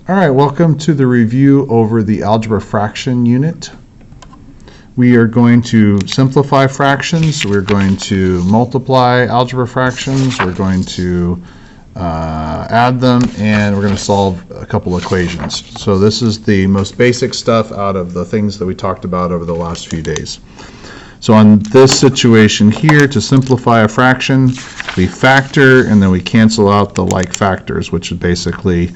All right, welcome to the review over the algebra fraction unit. We are going to simplify fractions. We're going to multiply algebra fractions. We're going to add them, and we're going to solve a couple equations. So this is the most basic stuff out of the things that we talked about over the last few days. So on this situation here, to simplify a fraction, we factor and then we cancel out the like factors, which is basically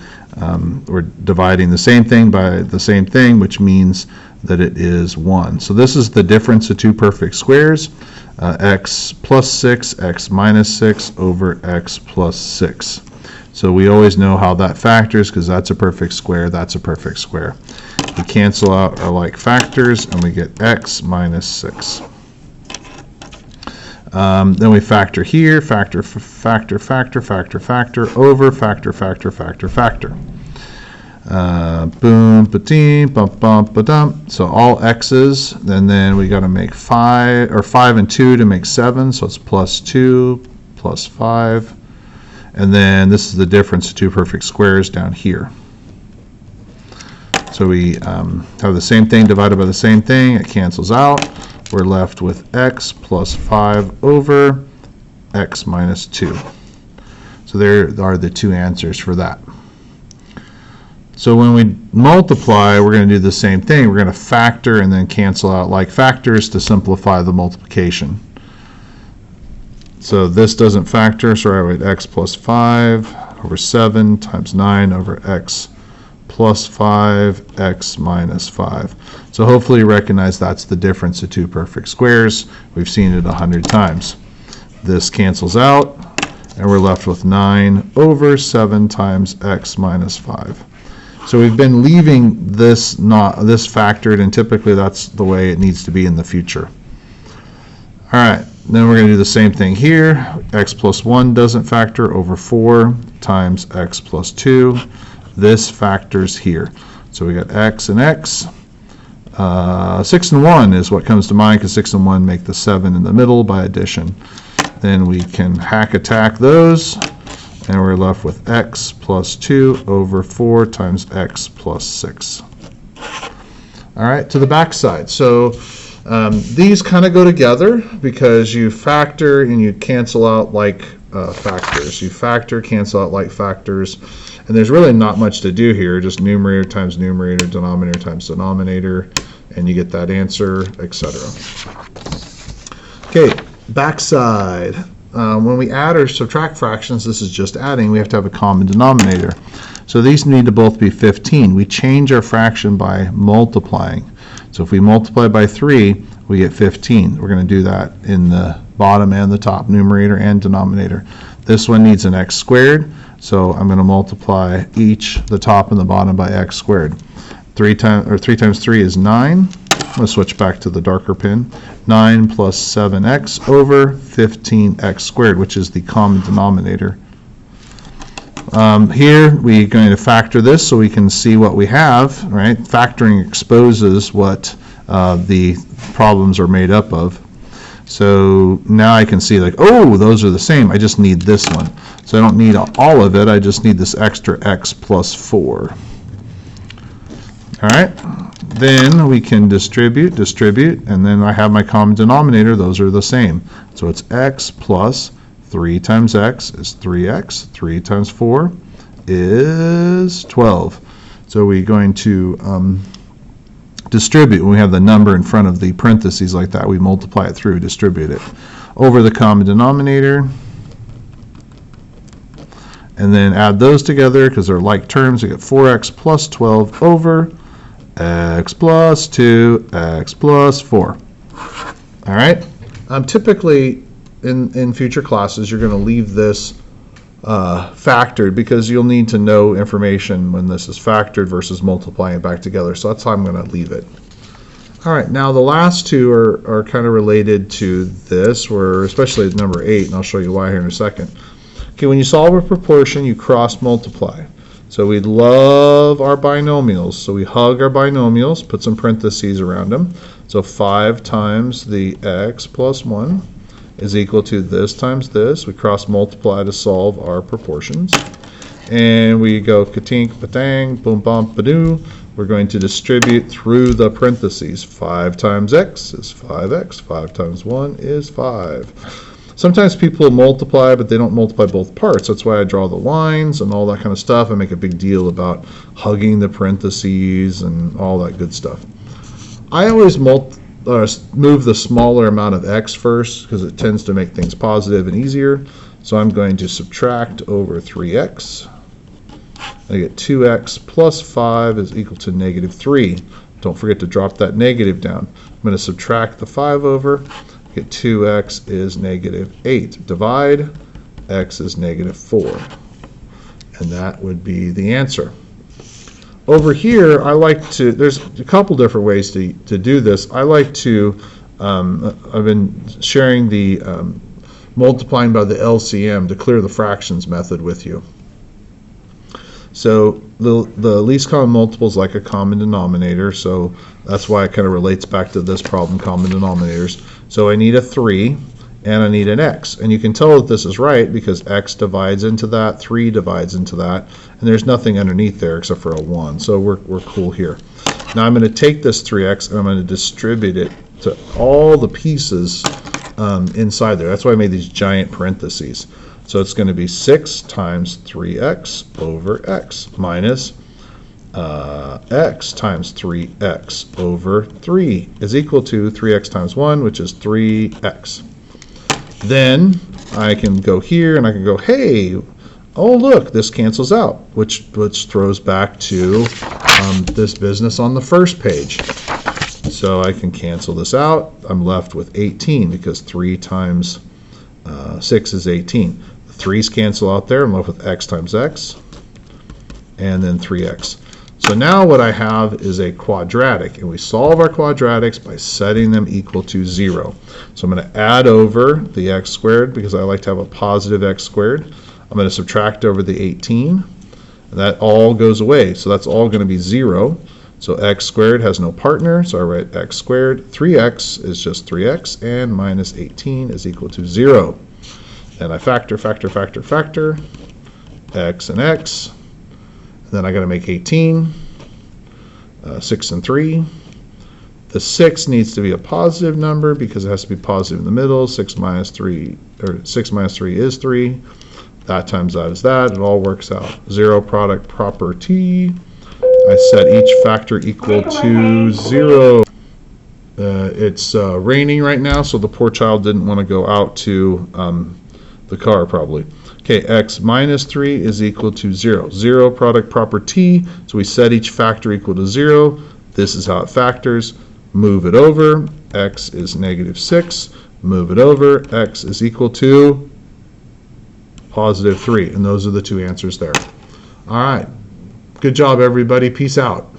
we're dividing the same thing by the same thing, which means that it is 1. So this is the difference of two perfect squares, x plus 6, x minus 6 over x plus 6. So we always know how that factors because that's a perfect square, that's a perfect square. We cancel out our like factors and we get x minus 6. Then we factor here, factor, over, factor. Boom, ba-dee, bump, bump, ba-dump. So all x's, and then we got to make 5 and 2 to make 7, so it's plus 2, plus 5. And then this is the difference of two perfect squares down here. So we have the same thing divided by the same thing, it cancels out. We're left with x plus 5 over x minus 2. So there are the two answers for that. So when we multiply, we're going to do the same thing. We're going to factor and then cancel out like factors to simplify the multiplication. So this doesn't factor, so I write x plus 5 over 7 times 9 over x plus 5, x minus 5. So hopefully you recognize that's the difference of two perfect squares. We've seen it 100 times. This cancels out, and we're left with 9 over 7 times x minus 5. So we've been leaving this factored, and typically that's the way it needs to be in the future. All right, then we're going to do the same thing here. X plus 1 doesn't factor over 4 times x plus 2. This factors here. So we got x and x. 6 and 1 is what comes to mind because 6 and 1 make the 7 in the middle by addition. Then we can hack-attack those, and we're left with x plus 2 over 4 times x plus 6. All right, to the back side. So these kind of go together because you factor and you cancel out like factors. You factor, cancel out like factors. And there's really not much to do here, just numerator times numerator, denominator times denominator, and you get that answer, etc. Okay, backside. When we add or subtract fractions, this is just adding, we have to have a common denominator. So these need to both be 15. We change our fraction by multiplying. So if we multiply by 3, we get 15. We're going to do that in the bottom and the top, numerator and denominator. This one needs an x squared. So I'm going to multiply each, the top and the bottom, by x squared. 3 times 3 is 9. I'm going to switch back to the darker pen. 9 plus 7x over 15x squared, which is the common denominator. Here we're going to factor this so we can see what we have. Right? Factoring exposes what the problems are made up of. So now I can see, like, oh, those are the same. I just need this one. So I don't need all of it. I just need this extra x plus 4. All right. Then we can distribute, and then I have my common denominator. Those are the same. So it's x plus 3 times x is 3x. 3 times 4 is 12. So we're going to distribute. When we have the number in front of the parentheses like that, we multiply it through, distribute it over the common denominator, and then add those together because they're like terms. We get 4x plus 12 over x plus 2, x plus 4. All right. Typically in future classes, you're going to leave this factored because you'll need to know information when this is factored versus multiplying it back together. So that's how I'm going to leave it. All right, now the last two are kind of related to this, where especially number 8, and I'll show you why here in a second. Okay, when you solve a proportion, you cross multiply. So we love our binomials. So we hug our binomials, put some parentheses around them. So 5 times the x plus 1 is equal to this times this. We cross multiply to solve our proportions. And we go ka-tink, patang, boom, bump, badoo. We're going to distribute through the parentheses. 5 times x is 5x. 5 times 1 is 5. Sometimes people multiply, but they don't multiply both parts. That's why I draw the lines and all that kind of stuff. I make a big deal about hugging the parentheses and all that good stuff. I always move the smaller amount of x first because it tends to make things positive and easier. So I'm going to subtract over 3x. I get 2x plus 5 is equal to negative 3. Don't forget to drop that negative down. I'm going to subtract the 5 over. Get 2x is negative 8. Divide, x is negative 4. And that would be the answer. Over here, I like to, there's a couple different ways to do this. I like to, I've been sharing the multiplying by the LCM to clear the fractions method with you. So the least common multiple is like a common denominator, so that's why it kind of relates back to this problem, common denominators. So I need a 3 and I need an x, and you can tell that this is right because x divides into that, 3 divides into that, and there's nothing underneath there except for a 1, so we're cool here. Now I'm going to take this 3x and I'm going to distribute it to all the pieces inside there. That's why I made these giant parentheses. So it's going to be 6 times 3x over x minus x times 3x over 3 is equal to 3x times 1, which is 3x. Then I can go here and I can go, hey, oh look, this cancels out, which throws back to this business on the first page. So I can cancel this out. I'm left with 18 because 3 times 6 is 18. 3's cancel out there. I'm left with x times x, and then 3x. So now what I have is a quadratic, and we solve our quadratics by setting them equal to 0. So I'm going to add over the x squared because I like to have a positive x squared. I'm going to subtract over the 18, and that all goes away. So that's all going to be 0. So x squared has no partner, so I write x squared. 3x is just 3x, and minus 18 is equal to 0. And I factor, x and x. And then I got to make 18, 6 and 3. The 6 needs to be a positive number because it has to be positive in the middle. 6 minus 3 is 3. That times that is that. It all works out. 0 product property. I set each factor equal to 0. It's raining right now, so the poor child didn't want to go out to the car probably. Okay, x minus 3 is equal to 0. 0 product property, so we set each factor equal to 0. This is how it factors. Move it over. X is negative 6. Move it over. X is equal to positive 3. And those are the two answers there. All right. Good job, everybody. Peace out.